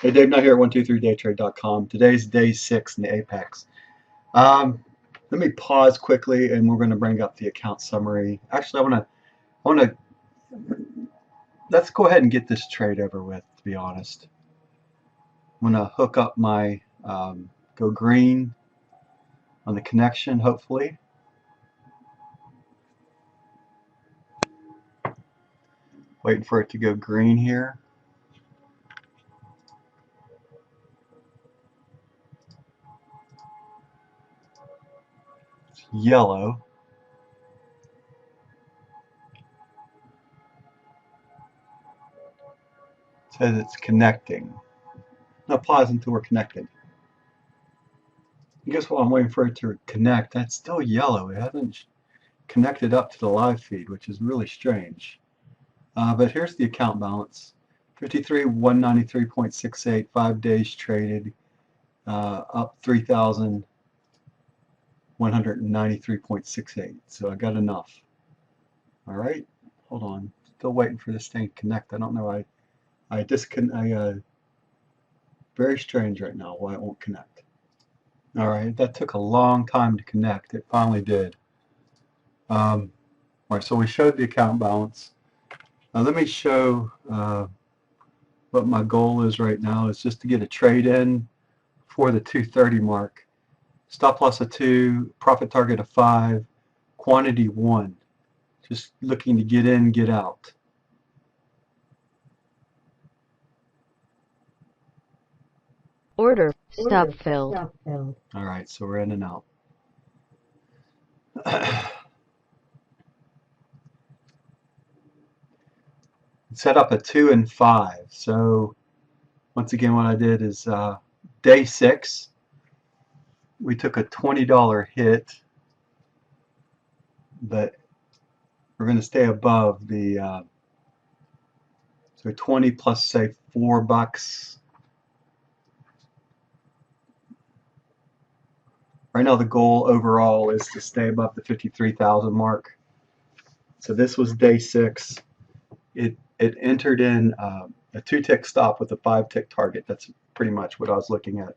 Hey, Dave, not here at 123daytrade.com. Today's day 6 in the Apex. Let me pause quickly, and we're going to bring up the account summary. Actually, let's go ahead and get this trade over with. To be honest, I'm going to hook up my go green on the connection. Hopefully, waiting for it to go green here. It's yellow. It says it's connecting. No, pause until we're connected. I guess while I'm waiting for it to connect, that's still yellow. It hasn't connected up to the live feed, which is really strange. But here's the account balance. 53,193.68, 5 days traded, up 3,193.68. So I got enough. All right, hold on. Still waiting for this thing to connect. I don't know. I disconnect. Very strange right now why it won't connect. All right, that took a long time to connect. It finally did. All right, so we showed the account balance. Let me show what my goal is right now is just to get a trade in for the 230 mark. Stop loss of 2, profit target of 5, quantity 1. Just looking to get in, get out. Order stop filled. All right, so we're in and out. Set up a 2 and 5. So once again, what I did is day 6, we took a $20 hit, but we're going to stay above the so 20 plus say $4. Right now the goal overall is to stay above the 53,000 mark. So this was day 6. It entered in a 2-tick stop with a 5-tick target. That's pretty much what I was looking at.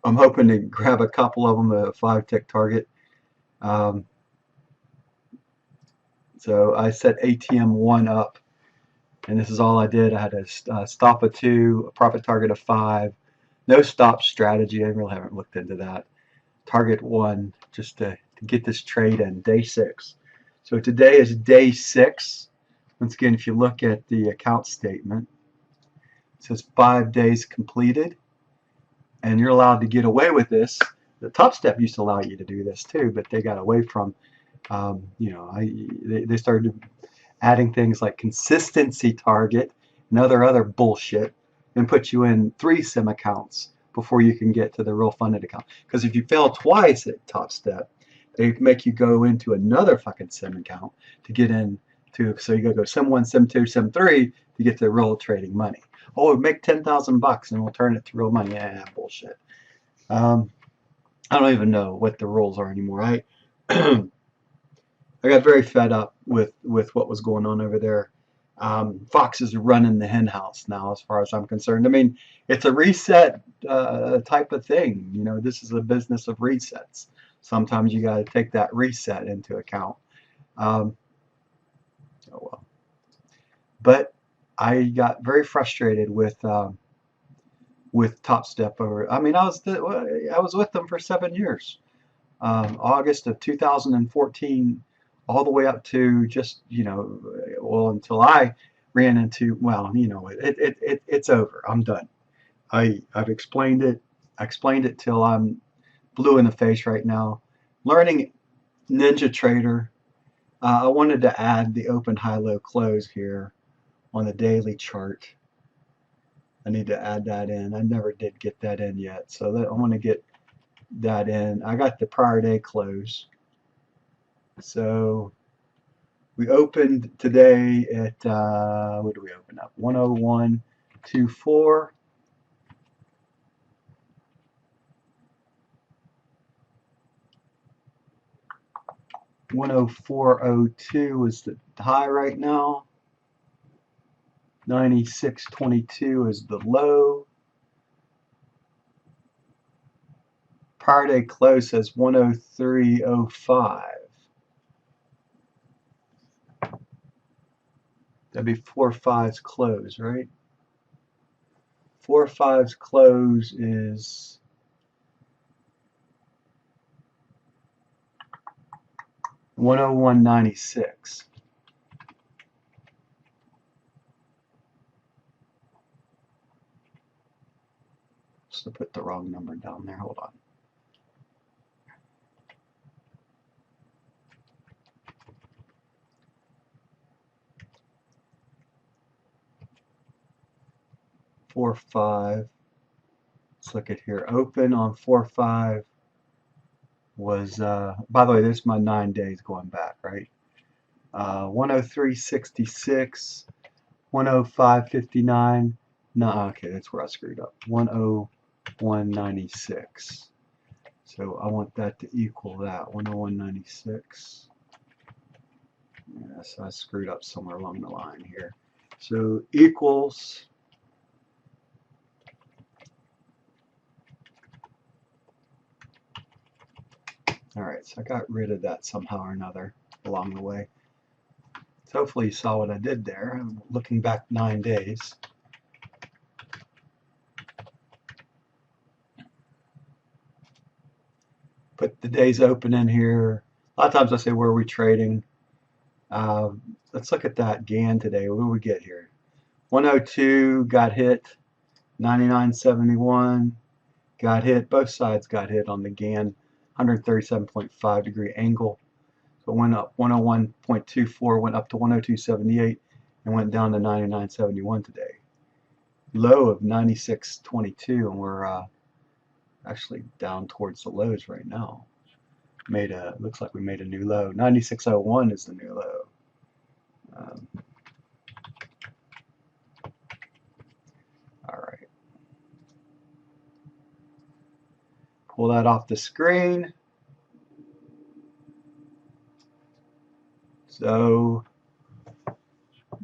I'm hoping to grab a couple of them at a 5-tick target. So I set ATM 1 up, and this is all I did. I had a stop of 2, a profit target of 5. No stop strategy. I really haven't looked into that. Target 1 just to get this trade in, day 6. So today is day 6. Once again, if you look at the account statement, it says 5 days completed, and you're allowed to get away with this. The Top Step used to allow you to do this too, but they got away from, they started adding things like consistency target and other bullshit, and put you in 3 sim accounts before you can get to the real funded account. Because if you fail twice at Top Step, they make you go into another fucking sim account to get in to. So you gotta go sim 1, sim 2, sim 3 to get the real trading money. Oh, make 10,000 bucks and we'll turn it to real money. Yeah, bullshit. I don't even know what the rules are anymore. I got very fed up with what was going on over there. Fox is running the hen house now, as far as I'm concerned. I mean, it's a reset type of thing. You know, this is a business of resets. Sometimes you got to take that reset into account. Oh well. But I got very frustrated with Top Step over. I mean, I was with them for 7 years. August of 2014 all the way up to just, well, until I ran into, well, it's over. I'm done. I've explained it. I explained it till I'm blue in the face right now. Learning NinjaTrader. I wanted to add the open, high, low, close here on the daily chart. I need to add that in. I never did get that in yet, so I want to get that in. I got the prior day close. So we opened today at, what do we open up? 101.24. $104.02 is the high right now. 96.22 is the low. Prior day close says 103.05. That'd be 4.5's close, right? 4.5's close is 101.96. So put the wrong number down there. Hold on. Four five. Let's look at here. Open on 4.5 was, by the way, this is my 9 days going back, right? 103.66, 105.59. No, okay, that's where I screwed up. 101.96. So I want that to equal that. 101.96. Yes, I screwed up somewhere along the line here. So equals. All right, so I got rid of that somehow or another along the way. So hopefully you saw what I did there. I'm looking back 9 days. Put the days open in here. A lot of times I say, where are we trading? Let's look at that GAN today. What do we get here? 102 got hit. 99.71 got hit. Both sides got hit on the GAN. 137.5 degree angle. So it went up 101.24, went up to 102.78, and went down to 99.71 today. Low of 96.22, and we're actually down towards the lows right now. Looks like we made a new low. 96.01 is the new low. All right. Pull that off the screen. So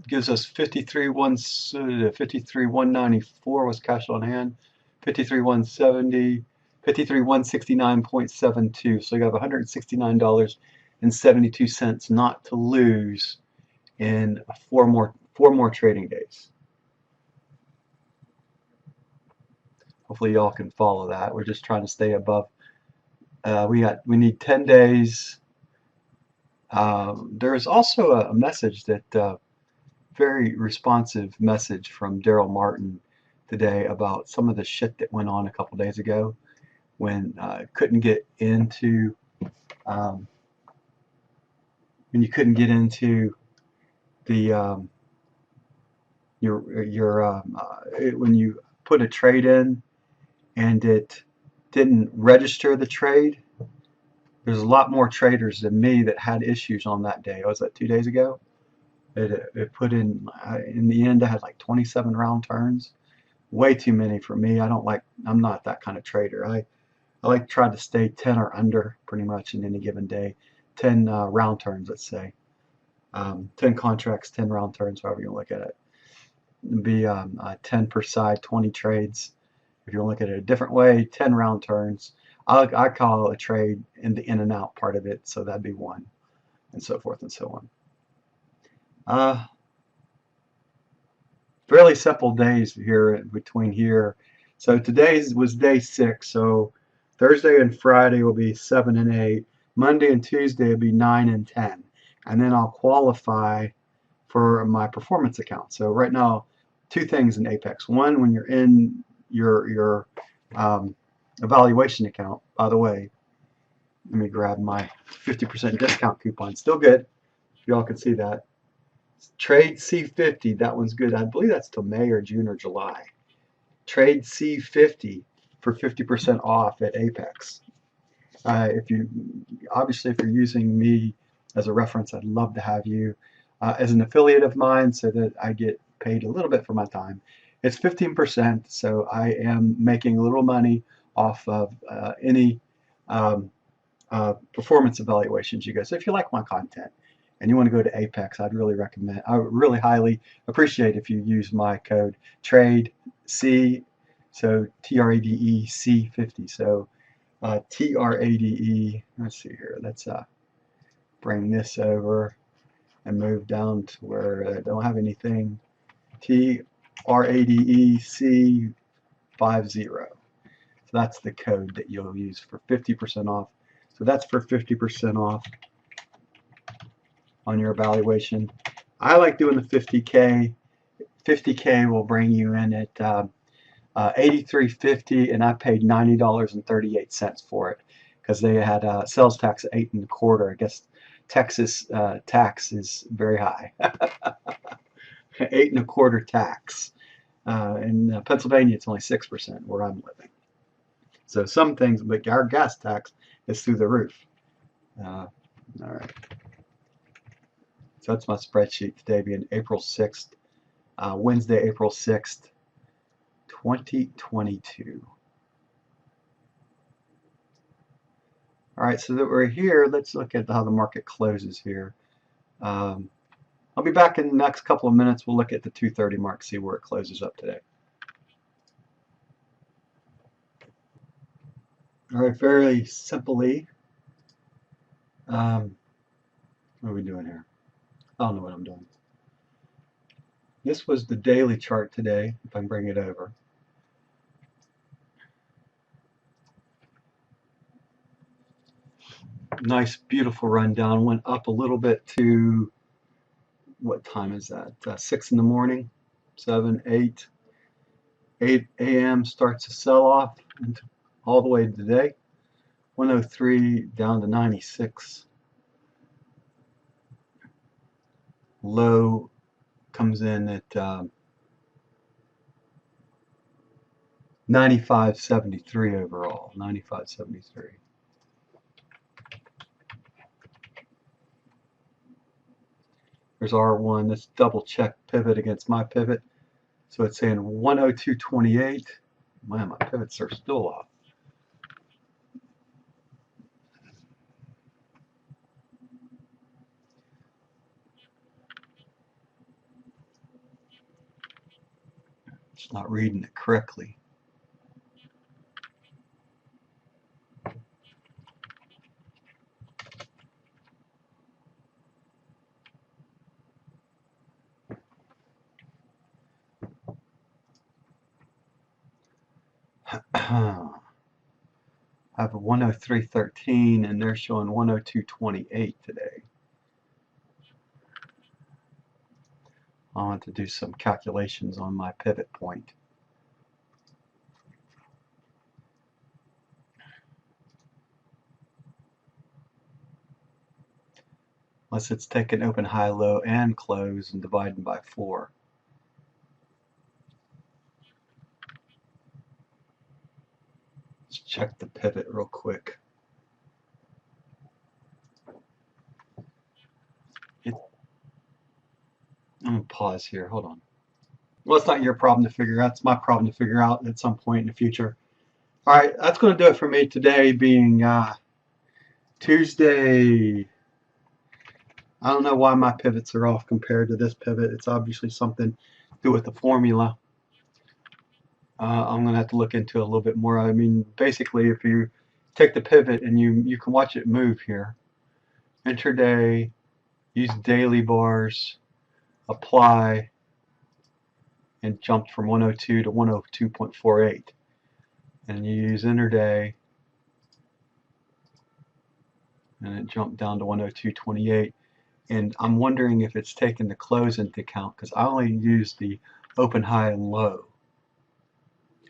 gives us 53.194 was cash on hand, 53.170, 53.169.72. So you have $169.72 not to lose in four more trading days. Hopefully y'all can follow that. We're just trying to stay above. We need 10 days. There's also a message that very responsive message from Daryl Martin today about some of the shit that went on a couple days ago when couldn't get into when you couldn't get into the when you put a trade in and it didn't register the trade. There's a lot more traders than me that had issues on that day. Was that 2 days ago? It put in the end I had like 27 round turns. Way too many for me. I'm not that kind of trader. I like to try to stay 10 or under pretty much in any given day. 10 round turns, let's say. 10 contracts, 10 round turns, however you look at it. It'd be 10 per side, 20 trades. If you look at it a different way, 10 round turns. I call a trade in the in and out part of it, so that'd be 1, and so forth and so on. Fairly simple days here between here. So today was day 6, so Thursday and Friday will be 7 and 8. Monday and Tuesday will be 9 and 10. And then I'll qualify for my performance account. So right now, 2 things in Apex. One, when you're in your evaluation account, by the way, let me grab my 50% discount coupon. Still good. Y'all can see that. Trade C50, that one's good. I believe that's till May or June or July. Trade C50 for 50% off at Apex. If you're using me as a reference, I'd love to have you as an affiliate of mine so that I get paid a little bit for my time. It's 15%, so I am making a little money off of any performance evaluations you guys. So if you like my content and you want to go to Apex, I'd really recommend, I would really highly appreciate if you use my code TRADEC, so TRADEC 50. So TRADE, let's see here, let's bring this over and move down to where I don't have anything. TRADEC 50. So that's the code that you'll use for 50% off. So that's for 50% off on your evaluation. I like doing the 50K. 50K will bring you in at $83.50, and I paid $90.38 for it because they had sales tax at 8.25. I guess Texas tax is very high. 8.25 tax. In Pennsylvania, it's only 6% where I'm living. So some things, but our gas tax is through the roof. All right. So that's my spreadsheet today, being April 6th, Wednesday, April 6th, 2022. All right, so that we're here, let's look at how the market closes here. I'll be back in the next couple of minutes. We'll look at the 230 mark, see where it closes up today. All right, very simply, what are we doing here? I don't know what I'm doing. This was the daily chart today, if I can bring it over. Nice, beautiful rundown. Went up a little bit to, what time is that? 6 in the morning, 7, 8 a.m. starts to sell off all the way to today. 103 down to 96. Low comes in at 95.73 overall. 95.73. There's R1. Let's double check pivot against my pivot. So it's saying 102.28. Man, my pivots are still off. It's not reading it correctly. I have a 103.13 and they're showing 102.28 today. I want to do some calculations on my pivot point. Unless it's taken open, high, low, and close and dividing by 4. Let's check the pivot real quick. I'm going to pause here. Hold on. Well, it's not your problem to figure out. It's my problem to figure out at some point in the future. All right, that's going to do it for me today, being Tuesday. I don't know why my pivots are off compared to this pivot. It's obviously something to do with the formula. I'm going to have to look into it a little bit more. I mean, basically, if you take the pivot and you can watch it move here, intraday, use daily bars, apply, and jumped from 102 to 102.48. And you use intraday, and it jumped down to 102.28. And I'm wondering if it's taken the close into account, because I only use the open, high, and low.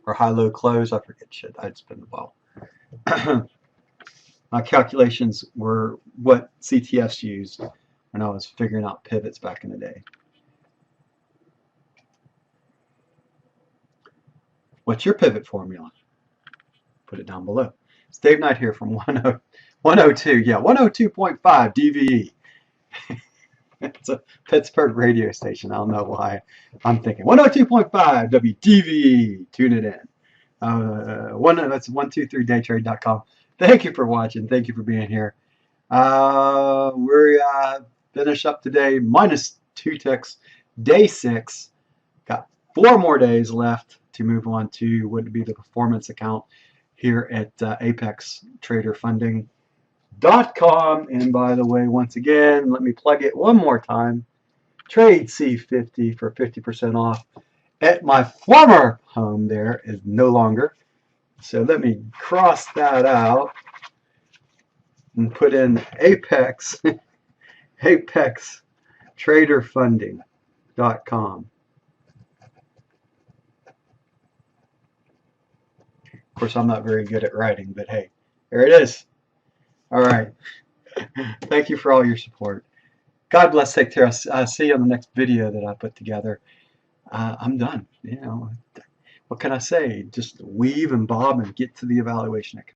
Or high, low, close. I forget shit. It's been a while. My calculations were what CTS used when I was figuring out pivots back in the day. What's your pivot formula? Put it down below. It's Dave Knight here from 102. Yeah, 102.5 DVE. It's a Pittsburgh radio station. I don't know why I'm thinking 102.5 WDVE. Tune it in. That's 123daytrade.com. Thank you for watching. Thank you for being here. We're finish up today, minus 2 ticks, day 6. Got 4 more days left to move on to what would be the performance account here at ApexTraderFunding.com. And by the way, once again, let me plug it one more time. Trade C50 for 50% off at my former home there is no longer. So let me cross that out and put in Apex, ApexTraderFunding.com. Of course, I'm not very good at writing, but hey, there it is. All right. Thank you for all your support. God bless. Take care. I'll see you on the next video that I put together. I'm done. You know, what can I say? Just weave and bob and get to the evaluation.